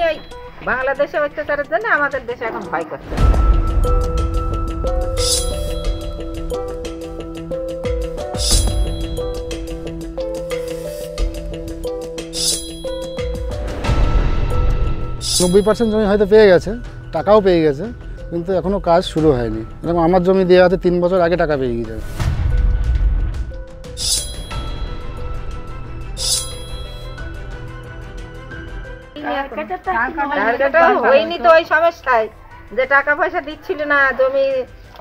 ওই বাংলাদেশে অত্যাচারের জন্য আমাদের দেশে এখন ভয় করছে। 90% জমি হয়তো পেয়ে গেছে, টাকাও পেয়ে গেছে, কিন্তু এখনও কাজ শুরু হয়নি। এরকম আমার জমি দেওয়া আছে 3 বছর আগে টাকা পেয়ে গিয়েছে। হয়নি তো ওই সমস্যায় যে টাকা পয়সা দিচ্ছিল না, জমি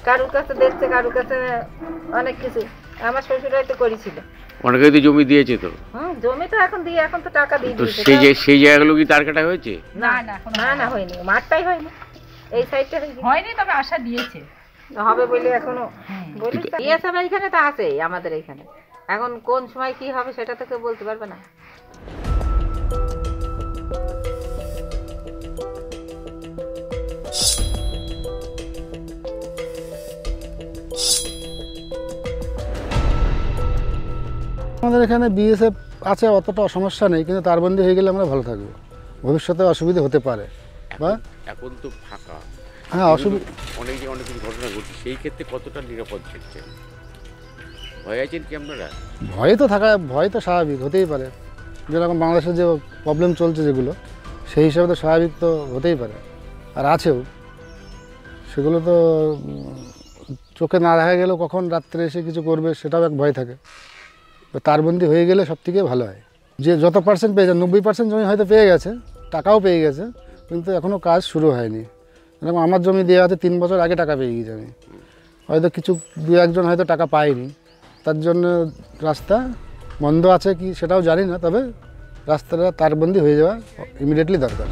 কারুর কাছে দেখছে, কারুর কাছে অনেক কিছু। আমার শ্বশুর হয়তো করেছিল, অনেকে তো জমি দিয়েছে তো। জমি তো এখন দিয়ে, এখন তো টাকা দিয়ে দিয়েছে। সেই জায়গাগুলো কি তার কাটা হয়েছে? না না না, হয়নি, মাঠটাই হয়নি, এই সাইডটা হয়নি, তবে আশা দিয়েছে হবে বলে এখনো দিয়েছে। এখানে তো আছে আমাদের এখানে, এখন কোন সময় কি হবে সেটা তো কেউ বলতে পারবে না। আমাদের এখানে বিএসএফ আছে, অতটা সমস্যা নেই, কিন্তু তারবন্দি হয়ে গেলে আমরা ভালো থাকবো। ভবিষ্যতে অসুবিধা হতে পারে বা এখন তো ফাঁকা। হ্যাঁ, অসুবিধা অনেক কিছু ঘটনা ঘটছে, সেই ক্ষেত্রে কতটা নিরাপদ থাকছেন? ভয় আছেন কি আপনারা? ভয় তো স্বাভাবিক হতেই পারে। যেরকম বাংলাদেশের যে প্রবলেম চলছে যেগুলো, সেই হিসাবে তো স্বাভাবিক তো হতেই পারে, আর আছেও। সেগুলো তো চোখে না দেখা গেলেও কখন রাত্রে এসে কিছু করবে সেটাও এক ভয় থাকে। তারবন্দি হয়ে গেলে সব থেকে ভালো হয়। যে যত পার্সেন্ট পেয়ে যায়, 90% জমি হয়তো পেয়ে গেছে, টাকাও পেয়ে গেছে, কিন্তু এখনও কাজ শুরু হয়নি। এরকম আমার জমি দেওয়া আছে 3 বছর আগে টাকা পেয়ে গিয়েছে। আমি হয়তো কিছু 2-1 হয়তো টাকা পাইনি, তার জন্য রাস্তা বন্ধ আছে কি সেটাও জানি না, তবে রাস্তাটা তারবন্দি হয়ে যাওয়া ইমিডিয়েটলি দরকার।